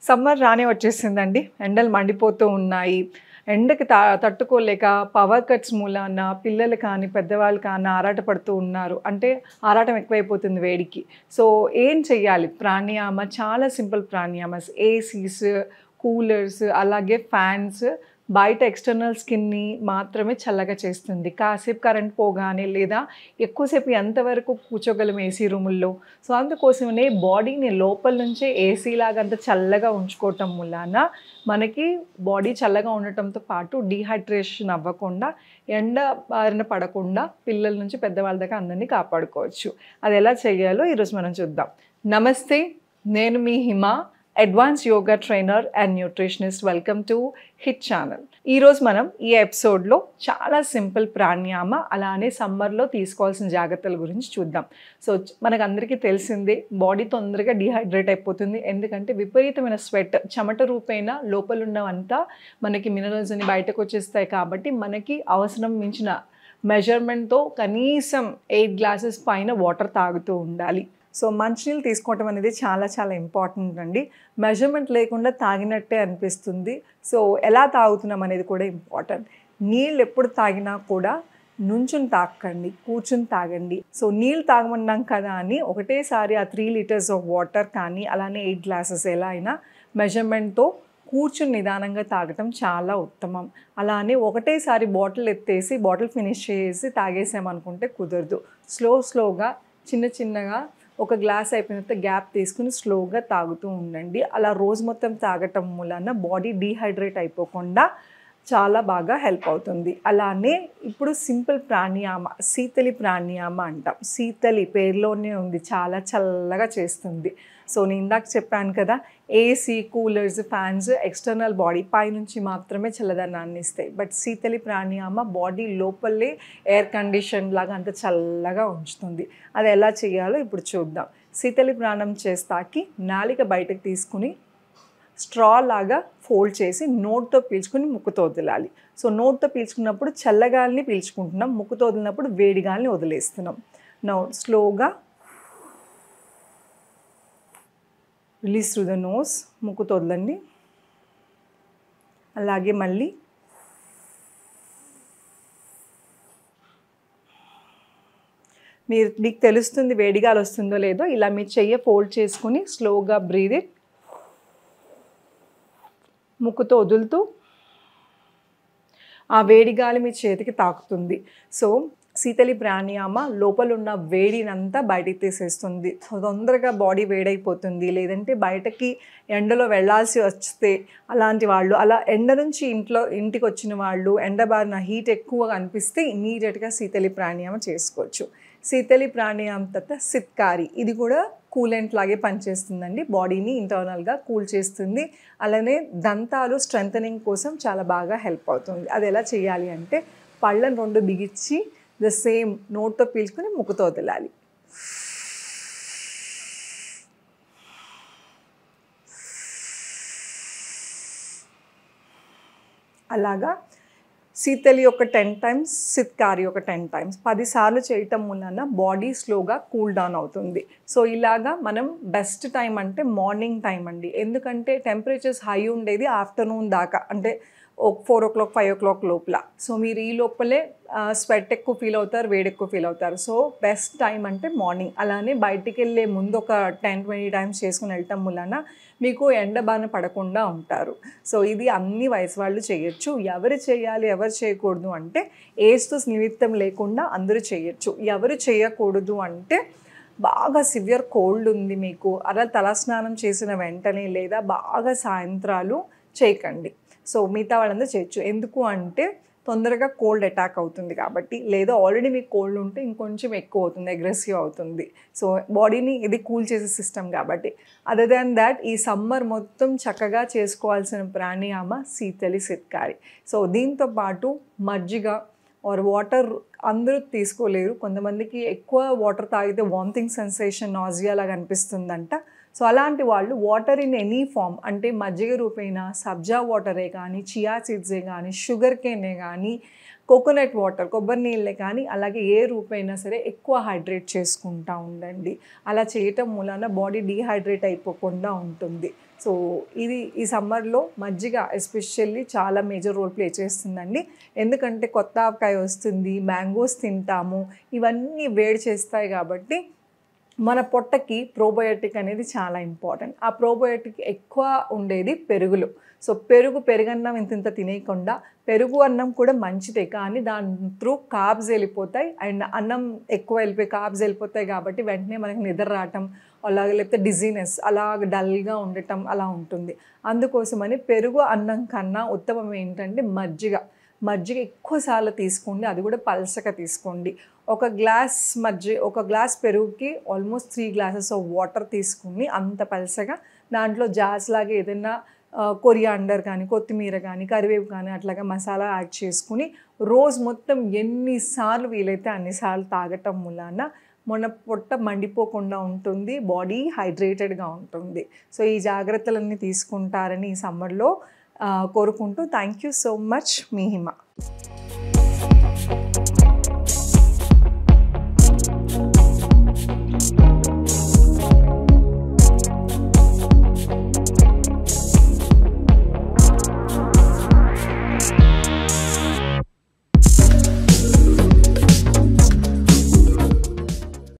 Summer రానే వచ్చేసిందండి. ఎండలు మండిపోతూ ఉన్నాయి. ఎండకి తట్టుకోలేక పవర్ కట్స్ మూలాన పిల్లలు కానీ, పెద్దవాళ్ళు కానీ ఆరాటపడుతూ ఉన్నారు. అంటే ఆరాటం ఎక్కువైపోతుంది వేడికి. సో ఏం చెయ్యాలి? ప్రాణాయామ చాలా సింపుల్ ప్రాణాయామస్. ఏసీస్, కూలర్స్, అలాగే ఫ్యాన్స్ బయట ఎక్స్టర్నల్ స్కిన్ని మాత్రమే చల్లగా చేస్తుంది. కాసేపు కరెంట్ పోగానే లేదా ఎక్కువసేపు ఎంతవరకు కూర్చోగలం ఏసీ రూముల్లో. సో అందుకోసమనే బాడీని లోపల నుంచే ఏసీ లాగా అంత చల్లగా ఉంచుకోవటం వలన మనకి బాడీ చల్లగా ఉండటంతో పాటు డీహైడ్రేషన్ అవ్వకుండా, ఎండ బారిన పడకుండా పిల్లల నుంచి పెద్దవాళ్ళ దాకా అందరినీ కాపాడుకోవచ్చు. అది ఎలా చేయాలో ఈరోజు మనం చూద్దాం. నమస్తే, నేను మీ Hima, advance yoga trainer and nutritionist. Welcome to hit channel. ఈరోజు మనం ఈ ఎపిసోడ్లో చాలా సింపుల్ ప్రాణాయామ, అలానే సమ్మర్లో తీసుకోవాల్సిన జాగ్రత్తల గురించి చూద్దాం. సో మనకు అందరికీ తెలిసిందే, బాడీ తొందరగా డీహైడ్రేట్ అయిపోతుంది. ఎందుకంటే విపరీతమైన స్వెట్, చెమట రూపేణ లోపల ఉన్నవంతా మనకి మినరల్స్ అని బయటకు వచ్చేస్తాయి. కాబట్టి మనకి అవసరం మించిన మెజర్మెంట్తో కనీసం 8 గ్లాసెస్ పైన వాటర్ తాగుతూ ఉండాలి. సో మంచినీళ్ళు తీసుకోవటం అనేది చాలా చాలా ఇంపార్టెంట్ అండి. మెజర్మెంట్ లేకుండా తాగినట్టే అనిపిస్తుంది. సో ఎలా తాగుతున్నాం అనేది కూడా ఇంపార్టెంట్. నీళ్ళు ఎప్పుడు తాగినా కూడా నుంచుని తాగండి, కూర్చుని తాగండి. సో నీళ్ళు తాగమన్నాం కదా అని ఒకటేసారి ఆ 3 లీటర్స్ ఆఫ్ వాటర్ కానీ, అలానే 8 గ్లాసెస్ ఎలా అయినా మెజర్మెంట్తో కూర్చుని నిదానంగా తాగటం చాలా ఉత్తమం. అలానే ఒకటేసారి బాటిల్ ఎత్తేసి బాటిల్ ఫినిష్ చేసి తాగేసామనుకుంటే కుదరదు. స్లోగా చిన్నగా ఒక గ్లాస్ అయిపోయిన తర్వాత గ్యాప్ తీసుకుని స్లోగా తాగుతూ ఉండండి. అలా రోజు మొత్తం తాగటం వలన బాడీ డీహైడ్రేట్ అయిపోకుండా చాలా బాగా హెల్ప్ అవుతుంది. అలానే ఇప్పుడు సింపుల్ ప్రాణాయామ, శీతలి ప్రాణాయామ అంటాం. శీతలి పేరులోనే ఉంది, చాలా చల్లగా చేస్తుంది. సో నేను ఇందాక చెప్పాను కదా, AC, coolers, fans external body పైనుంచి మాత్రమే చల్లదనాన్ని ఇస్తాయి. బట్ శీతలి ప్రాణాయామ బాడీ లోపలే ఎయిర్ కండిషన్ లాగా అంత చల్లగా ఉంచుతుంది. అది ఎలా చేయాలో ఇప్పుడు చూద్దాం. శీతలి ప్రాణం చేస్తాకి నాలిక బయటకు తీసుకుని స్ట్రా లాగా ఫోల్డ్ చేసి నోట్తో పీల్చుకుని ముక్కుతో వదలాలి. సో నోట్తో పీల్చుకున్నప్పుడు చల్లగాలిని పీల్చుకుంటున్నాం, ముక్కుతో వదిలినప్పుడు వేడిగాలిని వదిలేస్తున్నాం. నౌ స్లోగా రిలీజ్ త్రూ ద నోస్, ముక్కుతో వదలండి. అలాగే మళ్ళీ మీకు తెలుస్తుంది వేడిగాలి వస్తుందో లేదో. ఇలా మీ చెయ్యి ఫోల్డ్ చేసుకుని స్లోగా బ్రీత్ ఇట్, ముక్కుతో వదులుతూ ఆ వేడిగాలి మీ చేతికి తాకుతుంది. సో శీతలి ప్రాణాయామ లోపల ఉన్న వేడినంతా బయటికి తీసేస్తుంది. తొందరగా బాడీ వేడైపోతుంది. లేదంటే బయటకి ఎండలో వెళ్ళాల్సి వస్తే అలాంటి వాళ్ళు, అలా ఎండ నుంచి ఇంటికి వచ్చిన వాళ్ళు, ఎండ బారిన హీట్ ఎక్కువగా అనిపిస్తే ఇమీడియట్గా శీతలి ప్రాణాయామ చేసుకోవచ్చు. శీతలి ప్రాణాయామం తర్వాత సిత్కారి, ఇది కూడా కూలెంట్ లాగే పనిచేస్తుందండి. బాడీని ఇంటర్నల్గా కూల్ చేస్తుంది. అలానే దంతాలు స్ట్రెంథనింగ్ కోసం చాలా బాగా హెల్ప్ అవుతుంది. అది ఎలా చేయాలి అంటే, పళ్ళను 2 బిగించి ద సేమ్ నోట్తో పీల్చుకుని ముక్కుతో వదలాలి. అలాగా శీతలి ఒక 10 టైమ్స్, సిత్కారి ఒక 10 టైమ్స్, 10 సార్లు చేయటం వలన బాడీ స్లోగా కూల్ డౌన్ అవుతుంది. సో ఇలాగా మనం బెస్ట్ టైం అంటే మార్నింగ్ టైం అండి. ఎందుకంటే టెంపరేచర్స్ హై ఉండేది ఆఫ్టర్నూన్ దాకా, అంటే 4 o'clock 5 o'clock లోపల. సో మీరు ఈ లోపలే స్వెట్ ఎక్కువ ఫీల్ అవుతారు, వేడి ఎక్కువ ఫీల్ అవుతారు. సో బెస్ట్ టైం అంటే మార్నింగ్. అలానే బయటికి వెళ్ళే ముందు ఒక 10-20 టైమ్స్ చేసుకుని వెళ్ళటం వలన మీకు ఎండ బారిన పడకుండా ఉంటారు. సో ఇది అన్ని వయసు వాళ్ళు చేయొచ్చు. ఎవరు చేయాలి, ఎవరు చేయకూడదు అంటే ఏజ్తో నిమిత్తం లేకుండా అందరూ చేయొచ్చు. ఎవరు చేయకూడదు అంటే, బాగా సివియర్ కోల్డ్ ఉంది మీకు, అలా తలస్నానం చేసిన వెంటనే లేదా బాగా సాయంత్రాలు చేయకండి. సో మిగతా వాళ్ళందరూ చేయొచ్చు. ఎందుకు అంటే తొందరగా కోల్డ్ అటాక్ అవుతుంది కాబట్టి, లేదా ఆల్రెడీ మీకు కోల్డ్ ఉంటే ఇంకొంచెం ఎక్కువ అవుతుంది, అగ్రెసివ్ అవుతుంది. సో బాడీని ఇది కూల్ చేసే సిస్టమ్ కాబట్టి. అదర్ దాన్ దాట్ ఈ సమ్మర్ మొత్తం చక్కగా చేసుకోవాల్సిన ప్రాణాయామ శీతలి, సిత్కారి. సో దీంతో పాటు మజ్జిగ ఆర్ వాటర్ అందరూ తీసుకోలేరు. కొంతమందికి ఎక్కువ వాటర్ తాగితే వామిటింగ్ సెన్సేషన్, నాజియా లాగా అనిపిస్తుందంట. సో అలాంటి వాళ్ళు వాటర్ ఇన్ ఎనీ ఫామ్, అంటే మజ్జిగ రూపేణ సబ్జా వాటరే కానీ, చియా సీడ్సే కానీ, షుగర్ కేనే కానీ, కోకోనట్ వాటర్, కొబ్బరి నీళ్ళే కానీ, అలాగే ఏ రూపైనా సరే ఎక్కువ హైడ్రేట్ చేసుకుంటూ ఉండండి. అలా చేయటం మూలాన బాడీ డీహైడ్రేట్ అయిపోకుండా ఉంటుంది. సో ఇది ఈ సమ్మర్లో మజ్జిగ ఎస్పెషల్లీ చాలా మేజర్ రోల్ ప్లే చేస్తుందండి. ఎందుకంటే కొత్త ఆవకాయ వస్తుంది, మ్యాంగోస్ తింటాము, ఇవన్నీ వేడి చేస్తాయి కాబట్టి మన పొట్టకి ప్రోబయోటిక్ అనేది చాలా ఇంపార్టెంట్. ఆ ప్రోబయోటిక్ ఎక్కువ ఉండేది పెరుగులో. సో పెరుగన్నం ఇంత తినేయకుండా, పెరుగు అన్నం కూడా మంచిదే, కానీ దాని త్రూ కార్బ్స్ వెళ్ళిపోతాయి అండ్ అన్నం ఎక్కువ వెళ్ళిపోయి కార్బ్స్ వెళ్ళిపోతాయి కాబట్టి వెంటనే మనకి నిద్ర రావటం అలాగే, లేకపోతే డిజీనెస్, అలాగ డల్గా ఉండటం అలా ఉంటుంది. అందుకోసమని పెరుగు అన్నం కన్నా ఉత్తమం ఏంటంటే మజ్జిగ ఎక్కువసార్లు తీసుకోండి, అది కూడా పల్చగా తీసుకోండి. ఒక గ్లాస్ పెరుగుకి ఆల్మోస్ట్ 3 గ్లాసెస్ ఆఫ్ వాటర్ తీసుకుని అంత పల్చగా దాంట్లో జాస్ లాగా ఏదైనా కొరియాండర్ కానీ, కొత్తిమీర కానీ, కరివేపు కానీ అట్లాగా మసాలా యాడ్ చేసుకుని రోజు మొత్తం ఎన్నిసార్లు వీలైతే అన్నిసార్లు తాగటం వలన మన పొట్ట మండిపోకుండా ఉంటుంది, బాడీ హైడ్రేటెడ్గా ఉంటుంది. సో ఈ జాగ్రత్తలన్నీ తీసుకుంటారని ఈ సమ్మర్లో కోరుకుంటూ thank you so much. Me Hima.